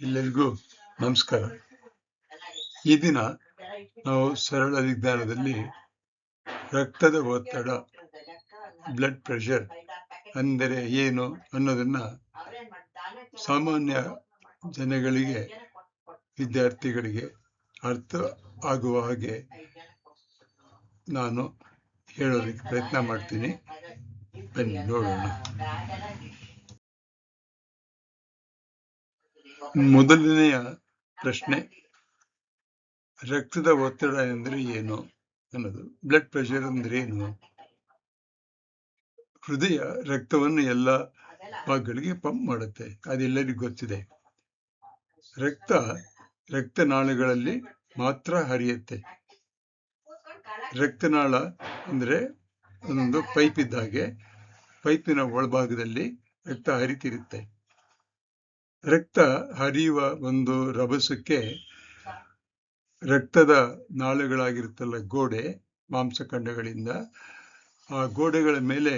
ಎಲ್ಲರಿಗೂ ನಮಸ್ಕಾರ. ಈ ದಿನ ನಾವು ಸರಳ ವಿಜ್ಞಾನದಲ್ಲಿ ರಕ್ತದ ಒತ್ತಡ, ಬ್ಲಡ್ ಪ್ರೆಷರ್ ಅಂದರೆ ಏನು ಅನ್ನೋದನ್ನ ಸಾಮಾನ್ಯ ಜನಗಳಿಗೆ, ವಿದ್ಯಾರ್ಥಿಗಳಿಗೆ ಅರ್ಥ ಆಗುವ ಹಾಗೆ ನಾನು ಹೇಳೋದಕ್ಕೆ ಪ್ರಯತ್ನ ಮಾಡ್ತೀನಿ. ಬನ್ನಿ ನೋಡೋಣ. ಮೊದಲನೆಯ ಪ್ರಶ್ನೆ, ರಕ್ತದ ಒತ್ತಡ ಎಂದರೆ ಏನು ಅನ್ನೋದು. ಬ್ಲಡ್ ಪ್ರೆಷರ್ ಅಂದ್ರೆ ಏನು? ಹೃದಯ ರಕ್ತವನ್ನು ಎಲ್ಲ ಭಾಗಗಳಿಗೆ ಪಂಪ್ ಮಾಡುತ್ತೆ, ಅದೆಲ್ಲರಿಗೂ ಗೊತ್ತಿದೆ. ರಕ್ತನಾಳಗಳಲ್ಲಿ ಮಾತ್ರ ಹರಿಯುತ್ತೆ. ರಕ್ತನಾಳ ಅಂದ್ರೆ ಒಂದೊಂದು ಪೈಪ್ ಇದ್ದಾಗೆ, ಪೈಪಿನ ಒಳಭಾಗದಲ್ಲಿ ರಕ್ತ ಹರಿತಿರುತ್ತೆ. ರಕ್ತ ಹರಿಯುವ ಒಂದು ರಭಸಕ್ಕೆ ರಕ್ತದ ನಾಳಗಳಾಗಿರುತ್ತಲ್ಲ ಗೋಡೆ, ಮಾಂಸಖಂಡಗಳಿಂದ ಆ ಗೋಡೆಗಳ ಮೇಲೆ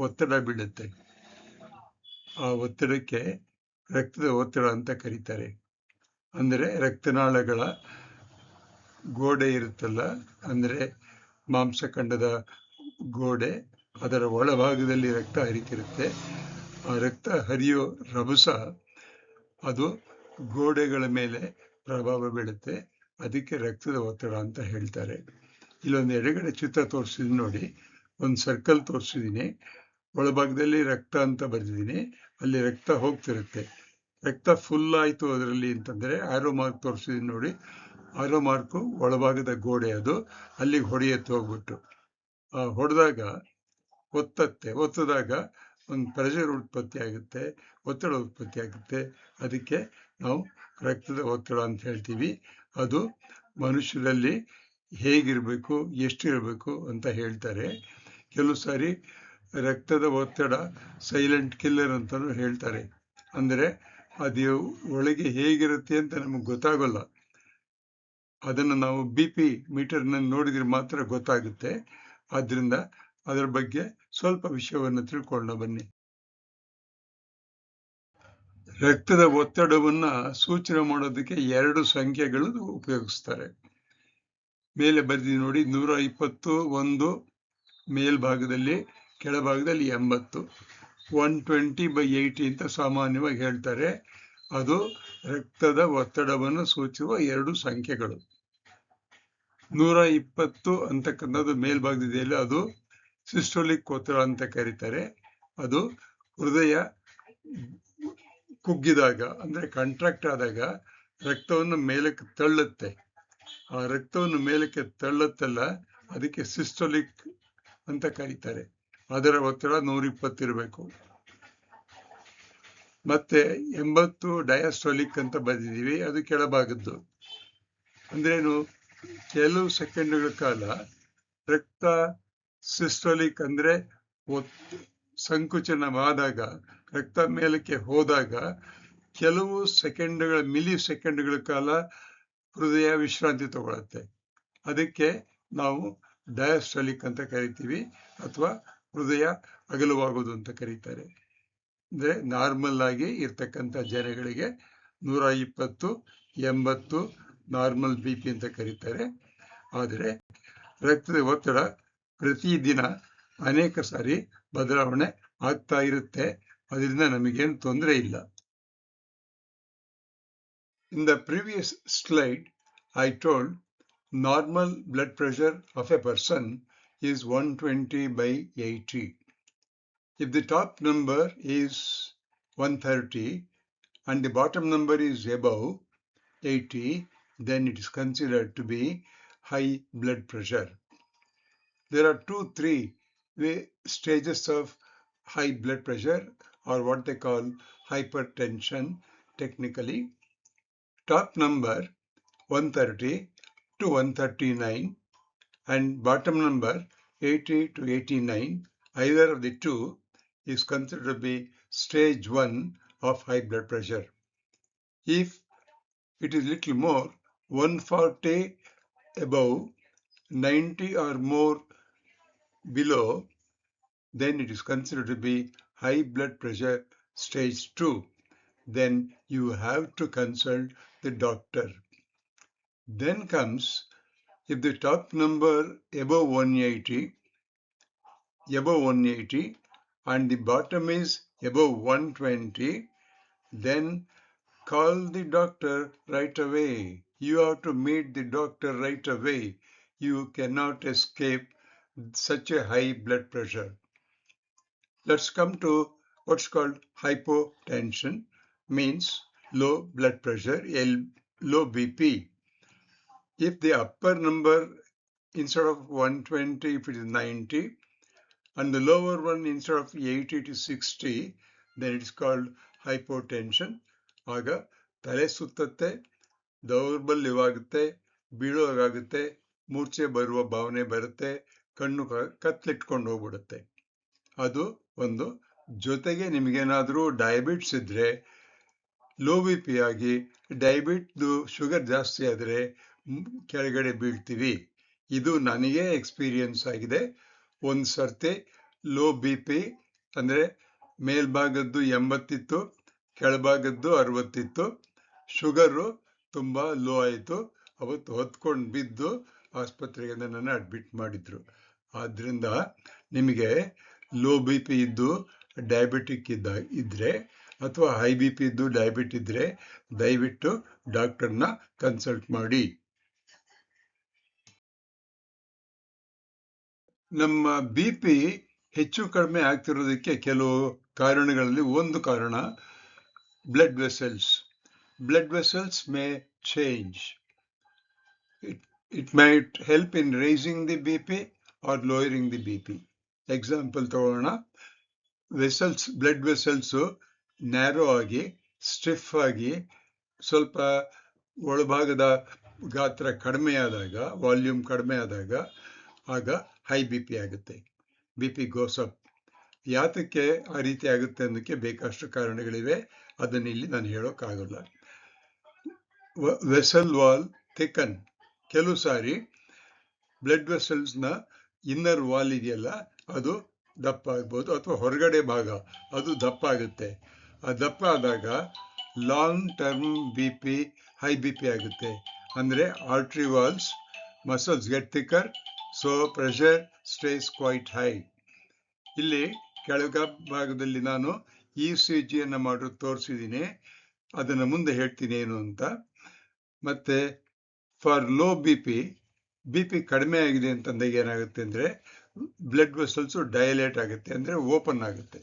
ಒತ್ತಡ ಬೀಳುತ್ತೆ. ಆ ಒತ್ತಡಕ್ಕೆ ರಕ್ತದ ಒತ್ತಡ ಅಂತ ಕರೀತಾರೆ. ಅಂದರೆ ರಕ್ತನಾಳಗಳ ಗೋಡೆ ಇರುತ್ತಲ್ಲ, ಅಂದ್ರೆ ಮಾಂಸಖಂಡದ ಗೋಡೆ, ಅದರ ಒಳಭಾಗದಲ್ಲಿ ರಕ್ತ ಹರಿತಿರುತ್ತೆ. ಆ ರಕ್ತ ಹರಿಯೋ ರಭಸ ಅದು ಗೋಡೆಗಳ ಮೇಲೆ ಪ್ರಭಾವ ಬೀಳುತ್ತೆ, ಅದಕ್ಕೆ ರಕ್ತದ ಒತ್ತಡ ಅಂತ ಹೇಳ್ತಾರೆ. ಇಲ್ಲೊಂದು ಎಡಗಡೆ ಚಿತ್ರ ತೋರಿಸಿದೀನಿ ನೋಡಿ, ಒಂದು ಸರ್ಕಲ್ ತೋರಿಸಿದೀನಿ, ಒಳಭಾಗದಲ್ಲಿ ರಕ್ತ ಅಂತ ಬರೆದಿದ್ದೀನಿ, ಅಲ್ಲಿ ರಕ್ತ ಹೋಗ್ತಿರುತ್ತೆ. ರಕ್ತ ಫುಲ್ ಆಯ್ತು ಅದರಲ್ಲಿ ಅಂತಂದ್ರೆ ಆರೋ ಮಾರ್ಕ್ ತೋರಿಸಿದೀನಿ ನೋಡಿ, ಆರೋ ಮಾರ್ಕು ಒಳಭಾಗದ ಗೋಡೆ, ಅದು ಅಲ್ಲಿಗೆ ಹೊಡೆಯತ್ತೆ ಹೋಗ್ಬಿಟ್ಟು. ಹೊಡೆದಾಗ ಒತ್ತದಾಗ ಒಂದು ಪ್ರೆಷರ್ ಉತ್ಪತ್ತಿ ಆಗುತ್ತೆ, ಒತ್ತಡ ಉತ್ಪತ್ತಿ ಆಗುತ್ತೆ. ಅದಕ್ಕೆ ನಾವು ರಕ್ತದ ಒತ್ತಡ ಅಂತ ಹೇಳ್ತೀವಿ. ಅದು ಮನುಷ್ಯರಲ್ಲಿ ಹೇಗಿರ್ಬೇಕು, ಎಷ್ಟಿರಬೇಕು ಅಂತ ಹೇಳ್ತಾರೆ. ಕೆಲವು ಸಾರಿ ರಕ್ತದ ಒತ್ತಡ ಸೈಲೆಂಟ್ ಕಿಲ್ಲರ್ ಅಂತಾನು ಹೇಳ್ತಾರೆ. ಅಂದ್ರೆ ಅದು ಒಳಗೆ ಹೇಗಿರುತ್ತೆ ಅಂತ ನಮಗೆ ಗೊತ್ತಾಗಲ್ಲ, ಅದನ್ನು ನಾವು BP ಮೀಟರ್ನಲ್ಲಿ ನೋಡಿದ್ರೆ ಮಾತ್ರ ಗೊತ್ತಾಗುತ್ತೆ. ಆದ್ರಿಂದ ಅದರ ಬಗ್ಗೆ ಸ್ವಲ್ಪ ವಿಷಯವನ್ನು ತಿಳ್ಕೊಳ್ಳೋಣ ಬನ್ನಿ. ರಕ್ತದ ಒತ್ತಡವನ್ನ ಸೂಚನೆ ಮಾಡೋದಕ್ಕೆ 2 ಸಂಖ್ಯೆಗಳು ಉಪಯೋಗಿಸ್ತಾರೆ. ಮೇಲೆ ಬರೆದಿ ನೋಡಿ, 120 1 ಮೇಲ್ಭಾಗದಲ್ಲಿ, ಕೆಳಭಾಗದಲ್ಲಿ 80. 120/80 ಅಂತ ಸಾಮಾನ್ಯವಾಗಿ ಹೇಳ್ತಾರೆ. ಅದು ರಕ್ತದ ಒತ್ತಡವನ್ನು ಸೂಚಿಸುವ 2 ಸಂಖ್ಯೆಗಳು. 120 ಅಂತಕ್ಕಂಥದ್ದು ಮೇಲ್ಭಾಗದಿದೆಯಲ್ಲ, ಅದು ಸಿಸ್ಟೋಲಿಕ್ ಒತ್ತಡ ಅಂತ ಕರೀತಾರೆ. ಅದು ಹೃದಯ ಕುಗ್ಗಿದಾಗ, ಅಂದ್ರೆ ಕಾಂಟ್ರಾಕ್ಟ್ ಆದಾಗ ರಕ್ತವನ್ನು ಮೇಲಕ್ಕೆ ತಳ್ಳುತ್ತೆ. ಆ ರಕ್ತವನ್ನು ಮೇಲಕ್ಕೆ ತಳ್ಳುತ್ತಲ್ಲ, ಅದಕ್ಕೆ ಸಿಸ್ಟೋಲಿಕ್ ಅಂತ ಕರೀತಾರೆ. ಅದರ ಒತ್ತಡ 120 ಇರಬೇಕು. ಮತ್ತೆ 80 ಡಯಾಸ್ಟೋಲಿಕ್ ಅಂತ ಬರೆದಿದ್ದೀವಿ, ಅದು ಕೆಳಭಾಗದ್ದು. ಅಂದ್ರೇನು? ಕೆಲವು ಸೆಕೆಂಡ್ಗಳ ಕಾಲ ರಕ್ತ ಸಿಸ್ಟೋಲಿಕ್ ಅಂದ್ರೆ ಸಂಕುಚನವಾದಾಗ, ರಕ್ತ ಮೇಲಕ್ಕೆ ಹೋದಾಗ ಕೆಲವು ಸೆಕೆಂಡ್ಗಳ, ಮಿಲಿ ಸೆಕೆಂಡ್ಗಳ ಕಾಲ ಹೃದಯ ವಿಶ್ರಾಂತಿ ತಗೊಳುತ್ತೆ. ಅದಕ್ಕೆ ನಾವು ಡಯಾಸ್ಟೋಲಿಕ್ ಅಂತ ಕರಿತೀವಿ, ಅಥವಾ ಹೃದಯ ಅಗಲವಾಗುವುದು ಅಂತ ಕರೀತಾರೆ. ಅಂದ್ರೆ ನಾರ್ಮಲ್ ಆಗಿ ಇರ್ತಕ್ಕಂಥ ಜನಗಳಿಗೆ 120 80 ನಾರ್ಮಲ್ BP ಅಂತ ಕರೀತಾರೆ. ಆದರೆ ರಕ್ತದ ಒತ್ತಡ ಪ್ರತಿದಿನ ಅನೇಕ ಸಾರಿ ಬದಲಾವಣೆ ಆಗ್ತಾ ಇರುತ್ತೆ, ಅದರಿಂದ ನಮಗೇನು ತೊಂದರೆ ಇಲ್ಲ. In the previous slide, I told normal blood pressure of a person is 120/80. If the top number is 130 and the bottom number is above 80, then it is considered to be high blood pressure. There are 2-3 stages of high blood pressure, or what they call hypertension technically. Top number 130 to 139 and bottom number 80 to 89, either of the two is considered to be stage 1 of high blood pressure. If it is little more, 140 above, 90 or more below, then it is considered to be high blood pressure stage 2. then you have to consult the doctor. Then comes, if the top number above 180 and the bottom is above 120, then call the doctor right away. You have to meet the doctor right away. You cannot escape such a high blood pressure. Let's come to what's called hypotension, means low blood pressure, low BP. If the upper number instead of 120, if it is 90, and the lower one instead of 80 to 60, then it's called hypotension. ಆಗ ತಲೆ ಸುತ್ತತ್ತೆ, ದೌರ್ಬಲ್ಯವಾಗುತ್ತೆ, ಬೀಳೋಗಾಗುತ್ತೆ, ಮೂರ್ಛೆ ಬರುವ ಭಾವನೆ ಬರುತ್ತೆ, ಕಣ್ಣು ಕತ್ಲಿಟ್ಕೊಂಡು ಹೋಗ್ಬಿಡುತ್ತೆ. ಅದು ಒಂದು. ಜೊತೆಗೆ ನಿಮಗೇನಾದರೂ ಡಯಾಬಿಟ್ಸ್ ಇದ್ರೆ, ಲೋ ಬಿ ಪಿ ಆಗಿ ಡಯಾಬಿಟ್ದು ಶುಗರ್ ಜಾಸ್ತಿ ಆದರೆ ಕೆಳಗಡೆ ಬೀಳ್ತೀವಿ. ಇದು ನನಗೆ ಎಕ್ಸ್ಪೀರಿಯನ್ಸ್ ಆಗಿದೆ. ಒಂದು ಸರ್ತಿ ಲೋ ಬಿ ಪಿ ಅಂದರೆ ಮೇಲ್ಭಾಗದ್ದು 80 ಇತ್ತು, ಕೆಳಭಾಗದ್ದು 60 ಇತ್ತು. ಶುಗರು ತುಂಬ ಲೋ ಆಯಿತು. ಅವತ್ತು ಹೊತ್ಕೊಂಡು ಬಿದ್ದು ಆಸ್ಪತ್ರೆಗೆ ನನ್ನನ್ನು ಅಡ್ಮಿಟ್ ಮಾಡಿದ್ರು. ಆದ್ದರಿಂದ ನಿಮಗೆ ಲೋ ಬಿ ಪಿ ಇದ್ದು ಡಯಾಬಿಟಿಕ್ ಇದ್ರೆ ಅಥವಾ ಹೈ ಬಿ ಪಿ ಇದ್ದು ಡಯಾಬಿಟ್ ಇದ್ರೆ ದಯವಿಟ್ಟು ಡಾಕ್ಟರ್ನ ಕನ್ಸಲ್ಟ್ ಮಾಡಿ. ನಮ್ಮ ಬಿ ಪಿ ಹೆಚ್ಚು ಕಡಿಮೆ ಆಗ್ತಿರೋದಕ್ಕೆ ಕೆಲವು ಕಾರಣಗಳಲ್ಲಿ ಒಂದು ಕಾರಣ blood vessels. Blood vessels may change. It might help in raising the BP or lowering the BP. Example ತಗೋಣ. blood vessels ನ್ಯಾರೋ ಆಗಿ, ಸ್ಟಿಫ್ ಆಗಿ, ಸ್ವಲ್ಪ ಒಳಭಾಗದ ಗಾತ್ರ ಕಡಿಮೆ ಆದಾಗ, ವಾಲ್ಯೂಮ್ ಕಡಿಮೆ ಆದಾಗ, ಆಗ ಹೈ ಬಿ ಪಿ ಆಗುತ್ತೆ. B P goes up. ಯಾತಕ್ಕೆ ಆ ರೀತಿ ಆಗುತ್ತೆ ಅನ್ನೋಕ್ಕೆ ಬೇಕಷ್ಟು ಕಾರಣಗಳಿವೆ. ಅದನ್ನ ಇಲ್ಲಿ ನಾನು ಹೇಳೋಕ್ಕಾಗಲ್ಲ. Vessel wall thicken. ಕೆಲವು ಸಾರಿ ಬ್ಲಡ್ ವೆಸಲ್ಸ್ನ ಇನ್ನರ್ ವಾಲ್ ಇದೆಯಲ್ಲ, ಅದು ದಪ್ಪ ಆಗ್ಬೋದು, ಅಥವಾ ಹೊರಗಡೆ ಭಾಗ ಅದು ದಪ್ಪ ಆಗುತ್ತೆ. ಆ ದಪ್ಪ ಆದಾಗ long term B P, high B P ಆಗುತ್ತೆ. ಅಂದರೆ artery walls muscles get thicker, so pressure stays quite high. ಇಲ್ಲಿ ಕೆಳಗ ಭಾಗದಲ್ಲಿ ನಾನು ECG ಅನ್ನು ಮಾಡೋದು ತೋರಿಸಿದ್ದೀನಿ. ಅದನ್ನು ಮುಂದೆ ಹೇಳ್ತೀನಿ ಏನು ಅಂತ. ಮತ್ತೆ ಫಾರ್ ಲೋ ಬಿ ಪಿ ಕಡಿಮೆ ಆಗಿದೆ ಅಂತಂದಾಗ ಏನಾಗುತ್ತೆ ಅಂದರೆ ಬ್ಲಡ್ ವೆಸಲ್ಸು ಡೈಲೇಟ್ ಆಗುತ್ತೆ, ಅಂದರೆ ಓಪನ್ ಆಗುತ್ತೆ.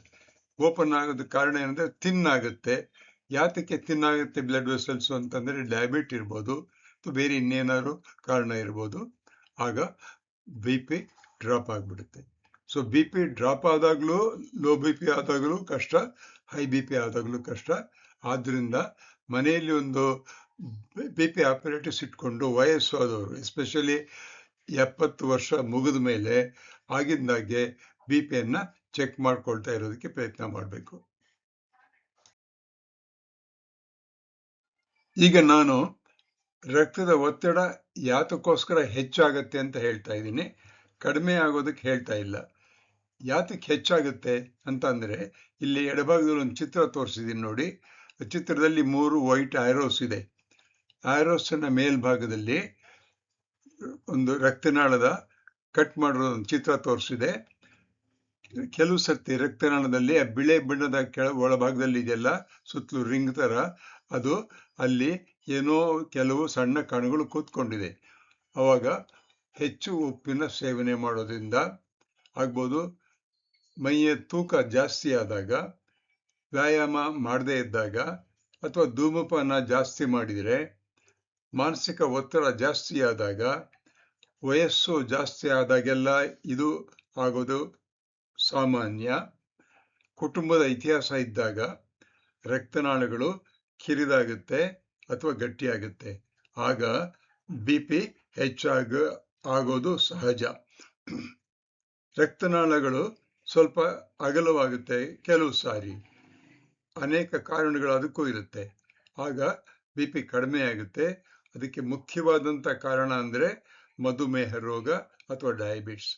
ಓಪನ್ ಆಗೋದಕ್ಕೆ ಕಾರಣ ಏನಂದರೆ ಥಿನ್ ಆಗುತ್ತೆ. ಯಾತಕ್ಕೆ ಥಿನ್ ಆಗುತ್ತೆ ಬ್ಲಡ್ ವೆಸಲ್ಸು ಅಂತಂದರೆ ಡಯಾಬಿಟ್ ಇರ್ಬೋದು ಅಥವಾ ಬೇರೆ ಇನ್ನೇನಾದ್ರು ಕಾರಣ ಇರ್ಬೋದು. ಆಗ ಬಿ ಪಿ ಡ್ರಾಪ್ ಆಗಿಬಿಡುತ್ತೆ. ಸೊ ಬಿ ಪಿ ಡ್ರಾಪ್ ಆದಾಗಲೂ, ಲೋ ಬಿ ಪಿ ಆದಾಗಲೂ ಕಷ್ಟ, ಹೈ ಬಿ ಪಿ ಆದಾಗಲೂ ಕಷ್ಟ. ಆದ್ದರಿಂದ ಮನೆಯಲ್ಲಿ ಒಂದು ಬಿ ಪಿ ಆಪರೇಟರ್ಸ್ ಇಟ್ಕೊಂಡು ವಯಸ್ಸು ಆದವರು, ಎಸ್ಪೆಷಲಿ 70 ವರ್ಷ ಮುಗಿದ ಮೇಲೆ ಆಗಿಂದಾಗೆ ಬಿ ಪಿಯನ್ನು ಚೆಕ್ ಮಾಡ್ಕೊಳ್ತಾ ಇರೋದಕ್ಕೆ ಪ್ರಯತ್ನ ಮಾಡಬೇಕು. ಈಗ ನಾನು ರಕ್ತದ ಒತ್ತಡ ಯಾತಕ್ಕೋಸ್ಕರ ಹೆಚ್ಚಾಗತ್ತೆ ಅಂತ ಹೇಳ್ತಾ ಇದ್ದೀನಿ, ಕಡಿಮೆ ಆಗೋದಕ್ಕೆ ಹೇಳ್ತಾ ಇಲ್ಲ. ಯಾತಕ್ಕೆ ಹೆಚ್ಚಾಗುತ್ತೆ ಅಂತ ಅಂದರೆ, ಇಲ್ಲಿ ಎಡಭಾಗದಲ್ಲಿ ಒಂದು ಚಿತ್ರ ತೋರಿಸಿದ್ದೀನಿ ನೋಡಿ. ಚಿತ್ರದಲ್ಲಿ 3 ವೈಟ್ ಆರೋಸ್ ಇದೆ. ಆರೋಸ್ನ ಮೇಲ್ಭಾಗದಲ್ಲಿ ಒಂದು ರಕ್ತನಾಳದ ಕಟ್ ಮಾಡಿರೋ ಒಂದು ಚಿತ್ರ ತೋರಿಸಿದೆ. ಕೆಲವು ಸರ್ತಿ ರಕ್ತನಾಳದಲ್ಲಿ ಆ ಬಿಳೆ ಬಣ್ಣದ ಒಳಭಾಗದಲ್ಲಿ ಇದೆಲ್ಲ ಸುತ್ತಲೂ ರಿಂಗ್ ತರ, ಅದು ಅಲ್ಲಿ ಏನೋ ಕೆಲವು ಸಣ್ಣ ಕಣಗಳು ಕೂತ್ಕೊಂಡಿದೆ. ಅವಾಗ ಹೆಚ್ಚು ಉಪ್ಪಿನ ಸೇವನೆ ಮಾಡೋದ್ರಿಂದ ಆಗ್ಬೋದು, ಮೈಯ ತೂಕ ಜಾಸ್ತಿ ಆದಾಗ, ವ್ಯಾಯಾಮ ಮಾಡದೇ ಇದ್ದಾಗ, ಅಥವಾ ಧೂಮಪಾನ ಜಾಸ್ತಿ ಮಾಡಿದರೆ, ಮಾನಸಿಕ ಒತ್ತಡ ಜಾಸ್ತಿ ಆದಾಗ, ವಯಸ್ಸು ಜಾಸ್ತಿ ಆದಾಗೆಲ್ಲ ಇದು ಆಗೋದು ಸಾಮಾನ್ಯ. ಕುಟುಂಬದ ಇತಿಹಾಸ ಇದ್ದಾಗ ರಕ್ತನಾಳಗಳು ಕಿರಿದಾಗುತ್ತೆ ಅಥವಾ ಗಟ್ಟಿಯಾಗುತ್ತೆ. ಆಗ ಬಿ ಪಿ ಆಗೋದು ಸಹಜ. ರಕ್ತನಾಳಗಳು ಸ್ವಲ್ಪ ಅಗಲವಾಗುತ್ತೆ ಕೆಲವು ಸಾರಿ. ಅನೇಕ ಕಾರಣಗಳು ಅದಕ್ಕೂ ಇರುತ್ತೆ. ಆಗ ಬಿ ಪಿ ಕಡಿಮೆ ಆಗುತ್ತೆ. ಅದಕ್ಕೆ ಮುಖ್ಯವಾದಂಥ ಕಾರಣ ಅಂದರೆ ಮಧುಮೇಹ ರೋಗ ಅಥವಾ ಡಯಾಬಿಟ್ಸ್.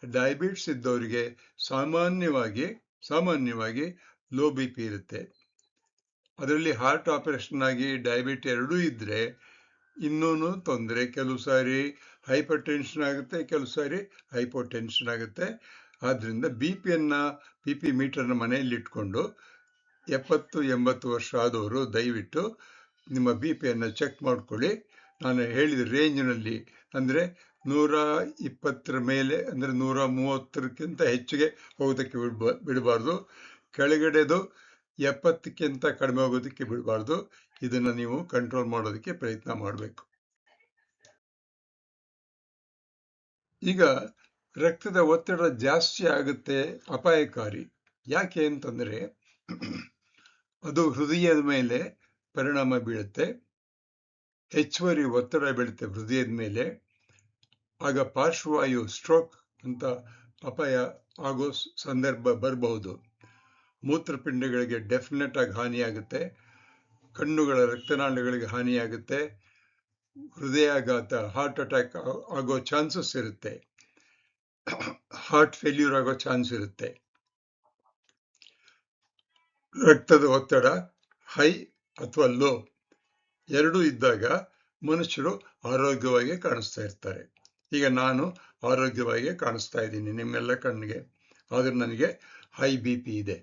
ಡಯಾಬಿಟ್ಸ್ ಇದ್ದವರಿಗೆ ಸಾಮಾನ್ಯವಾಗಿ ಲೋ ಬಿ ಪಿ ಇರುತ್ತೆ. ಅದರಲ್ಲಿ ಹಾರ್ಟ್ ಆಪರೇಷನ್ ಆಗಿ ಡಯಾಬಿಟಿ ಎರಡೂ ಇದ್ದರೆ ಇನ್ನೂ ತೊಂದರೆ. ಕೆಲವು ಸಾರಿ ಹೈಪರ್ ಟೆನ್ಷನ್ ಆಗುತ್ತೆ, ಕೆಲವು ಸಾರಿ ಹೈಪೋ ಟೆನ್ಷನ್ ಆಗುತ್ತೆ. ಆದ್ದರಿಂದ ಬಿ ಪಿ ಮೀಟರ್ನ ಮನೆಯಲ್ಲಿ ಇಟ್ಕೊಂಡು 70-80 ವರ್ಷ ಆದವರು ದಯವಿಟ್ಟು ನಿಮ್ಮ ಬಿ ಪಿಯನ್ನು ಚೆಕ್ ಮಾಡ್ಕೊಳ್ಳಿ. ನಾನು ಹೇಳಿದ ರೇಂಜ್ನಲ್ಲಿ ಅಂದರೆ 120 ಮೇಲೆ ಅಂದರೆ 130ಕ್ಕಿಂತ ಹೆಚ್ಚಿಗೆ ಹೋಗೋದಕ್ಕೆ ಬಿಡಬಾರ್ದು. ಕೆಳಗಡೆದು 70ಕ್ಕಿಂತ ಕಡಿಮೆ ಹೋಗೋದಕ್ಕೆ ಬಿಡಬಾರ್ದು. ಇದನ್ನು ನೀವು ಕಂಟ್ರೋಲ್ ಮಾಡೋದಕ್ಕೆ ಪ್ರಯತ್ನ ಮಾಡಬೇಕು. ಈಗ ರಕ್ತದ ಒತ್ತಡ ಜಾಸ್ತಿ ಆಗುತ್ತೆ, ಅಪಾಯಕಾರಿ. ಯಾಕೆ ಅಂತಂದರೆ ಅದು ಹೃದಯದ ಮೇಲೆ ಪರಿಣಾಮ ಬೀಳುತ್ತೆ. ಹೆಚ್ಚುವರಿ ಒತ್ತಡ ಬೀಳುತ್ತೆ ಹೃದಯದ ಮೇಲೆ. ಆಗ ಪಾರ್ಶ್ವವಾಯು, ಸ್ಟ್ರೋಕ್ ಅಂತ ಅಪಾಯ ಆಗೋ ಸಂದರ್ಭ ಬರಬಹುದು. ಮೂತ್ರಪಿಂಡಗಳಿಗೆ ಡೆಫಿನೆಟ್ ಆಗಿ ಹಾನಿಯಾಗುತ್ತೆ. ಕಣ್ಣುಗಳ ರಕ್ತನಾಳಗಳಿಗೆ ಹಾನಿಯಾಗುತ್ತೆ. ಹೃದಯಾಘಾತ, ಹಾರ್ಟ್ ಅಟ್ಯಾಕ್ ಆಗೋ ಚಾನ್ಸಸ್ ಇರುತ್ತೆ. ಹಾರ್ಟ್ ಫೇಲ್ಯೂರ್ ಆಗೋ ಚಾನ್ಸ್ ಇರುತ್ತೆ. ರಕ್ತದ ಒತ್ತಡ ಹೈ ಅಥವಾ ಲೋ ಎರಡೂ ಇದ್ದಾಗ ಮನುಷ್ಯರು ಆರೋಗ್ಯವಾಗಿ ಕಾಣಿಸ್ತಾ ಇರ್ತಾರೆ. ಈಗ ನಾನು ಆರೋಗ್ಯವಾಗಿ ಕಾಣಿಸ್ತಾ ಇದ್ದೀನಿ ನಿಮ್ಮೆಲ್ಲ ಕಣ್ಣಿಗೆ. ಆದರೆ ನನಗೆ ಹೈ ಬಿ ಪಿ ಇದೆ.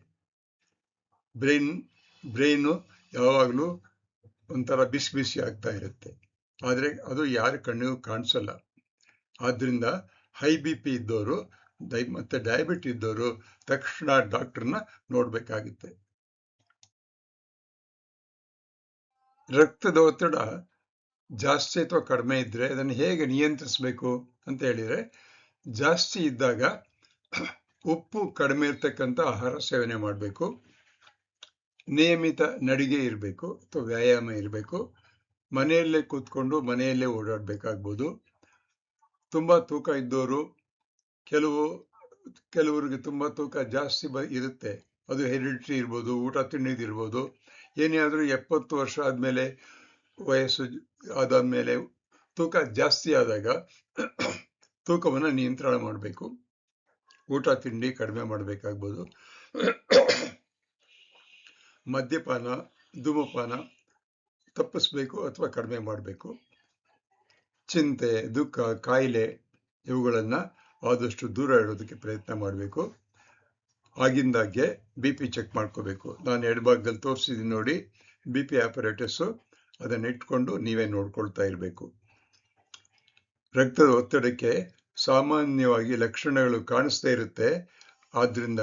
ಬ್ರೈನು ಯಾವಾಗಲೂ ಒಂಥರ ಬಿಸಿ ಬಿಸಿ ಆಗ್ತಾ ಇರುತ್ತೆ. ಆದರೆ ಅದು ಯಾರ ಕಣ್ಣಿಗೂ ಕಾಣಿಸಲ್ಲ. ಆದ್ದರಿಂದ ಹೈ ಬಿ ಪಿ ಇದ್ದವರು ಮತ್ತು ಡಯಾಬಿಟಿ ಇದ್ದವರು ತಕ್ಷಣ ಡಾಕ್ಟರ್ನ ನೋಡಬೇಕಾಗುತ್ತೆ. ರಕ್ತದ ಒತ್ತಡ ಜಾಸ್ತಿ ಅಥವಾ ಕಡಿಮೆ ಇದ್ದರೆ ಅದನ್ನು ಹೇಗೆ ನಿಯಂತ್ರಿಸಬೇಕು ಅಂತ ಹೇಳಿದರೆ, ಜಾಸ್ತಿ ಇದ್ದಾಗ ಉಪ್ಪು ಕಡಿಮೆ ಇರ್ತಕ್ಕಂಥ ಆಹಾರ ಸೇವನೆ ಮಾಡಬೇಕು. ನಿಯಮಿತ ನಡಿಗೆ ಇರಬೇಕು ಅಥವಾ ವ್ಯಾಯಾಮ ಇರಬೇಕು. ಮನೆಯಲ್ಲೇ ಕೂತ್ಕೊಂಡು ಮನೆಯಲ್ಲೇ ಓಡಾಡಬೇಕಾಗ್ಬೋದು. ತುಂಬ ತೂಕ ಇದ್ದವರು, ಕೆಲವರಿಗೆ ತುಂಬ ತೂಕ ಜಾಸ್ತಿ ಇರುತ್ತೆ. ಅದು ಹೆರಿಡಿಟ್ರಿ ಇರ್ಬೋದು, ಊಟ ತಿನ್ನೋದಿರ್ಬೋದು. ಏನೇ ಆದರೂ 70 ವರ್ಷ ಆದಮೇಲೆ, ವಯಸ್ಸು ಆದಾದ್ಮೇಲೆ ತೂಕ ಜಾಸ್ತಿ ಆದಾಗ ತೂಕವನ್ನು ನಿಯಂತ್ರಣ ಮಾಡಬೇಕು. ಊಟ ತಿಂಡಿ ಕಡಿಮೆ ಮಾಡಬೇಕಾಗ್ಬೋದು. ಮದ್ಯಪಾನ, ಧೂಮಪಾನ ತಪ್ಪಿಸ್ಬೇಕು ಅಥವಾ ಕಡಿಮೆ ಮಾಡಬೇಕು. ಚಿಂತೆ, ದುಃಖ, ಕಾಯಿಲೆ ಇವುಗಳನ್ನು ಆದಷ್ಟು ದೂರ ಇಡೋದಕ್ಕೆ ಪ್ರಯತ್ನ ಮಾಡಬೇಕು. ಆಗಿಂದಾಗೆ ಬಿ ಪಿ ಚೆಕ್ ಮಾಡ್ಕೋಬೇಕು. ನಾನು ಎಡಭಾಗದಲ್ಲಿ ತೋರಿಸಿದ್ದೀನಿ ನೋಡಿ, ಬಿ ಪಿ ಆಪರೇಟಸ್ಸು. ಅದನ್ನು ಇಟ್ಕೊಂಡು ನೀವೇ ನೋಡ್ಕೊಳ್ತಾ ಇರಬೇಕು. ರಕ್ತದ ಒತ್ತಡಕ್ಕೆ ಸಾಮಾನ್ಯವಾಗಿ ಲಕ್ಷಣಗಳು ಕಾಣಿಸ್ತಾ ಇರುತ್ತೆ. ಆದ್ದರಿಂದ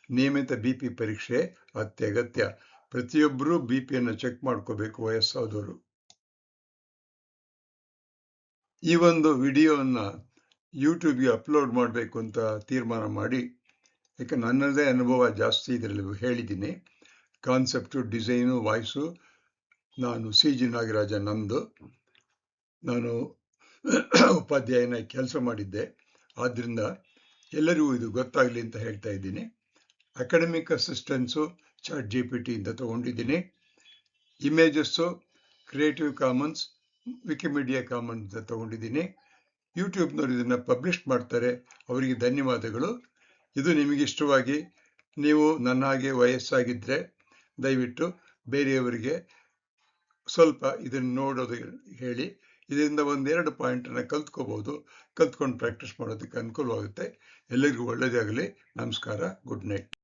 ನಿಯಮಿತ ಬಿ ಪಿ ಪರೀಕ್ಷೆ ಅತ್ಯಗತ್ಯ. ಪ್ರತಿಯೊಬ್ಬರೂ ಬಿ ಪಿಯನ್ನು ಚೆಕ್ ಮಾಡ್ಕೋಬೇಕು, ವಯಸ್ಸಾದವರು. ಈ ಒಂದು ವಿಡಿಯೋವನ್ನು ಯೂಟ್ಯೂಬ್ಗೆ ಅಪ್ಲೋಡ್ ಮಾಡಬೇಕು ಅಂತ ತೀರ್ಮಾನ ಮಾಡಿ, ಯಾಕೆ ನನ್ನದೇ ಅನುಭವ ಜಾಸ್ತಿ ಇದರಲ್ಲಿ ಹೇಳಿದ್ದೀನಿ. ಕಾನ್ಸೆಪ್ಟು, ಡಿಸೈನು, ವಾಯ್ಸು ನಾನು CG ನಾಗರಾಜ ನಮ್ಮದು. ನಾನು ಉಪಾಧ್ಯಾಯನ ಕೆಲಸ ಮಾಡಿದ್ದೆ. ಆದ್ದರಿಂದ ಎಲ್ಲರಿಗೂ ಇದು ಗೊತ್ತಾಗಲಿ ಅಂತ ಹೇಳ್ತಾ ಇದ್ದೀನಿ. ಅಕಾಡೆಮಿಕ್ ಅಸಿಸ್ಟೆನ್ಸು ChatGPT ಇಂದ ತಗೊಂಡಿದ್ದೀನಿ. Images creative Commons, Wikimedia Commons ಅಂತ ತಗೊಂಡಿದ್ದೀನಿ. ಯೂಟ್ಯೂಬ್ನವರು ಇದನ್ನು ಪಬ್ಲಿಷ್ ಮಾಡ್ತಾರೆ, ಅವರಿಗೆ ಧನ್ಯವಾದಗಳು. ಇದು ನಿಮಗೆ ಇಷ್ಟವಾಗಿ ನೀವು ನನ್ನ ಹಾಗೆ ವಯಸ್ಸಾಗಿದ್ದರೆ ದಯವಿಟ್ಟು ಬೇರೆಯವರಿಗೆ ಸ್ವಲ್ಪ ಇದನ್ನು ನೋಡೋದು ಹೇಳಿ. ಇದರಿಂದ 1-2 ಪಾಯಿಂಟನ್ನು ಕಲ್ತ್ಕೊಂಡು ಪ್ರಾಕ್ಟೀಸ್ ಮಾಡೋದಕ್ಕೆ ಅನುಕೂಲವಾಗುತ್ತೆ. ಎಲ್ಲರಿಗೂ ಒಳ್ಳೆಯದಾಗಲಿ. ನಮಸ್ಕಾರ. Good night.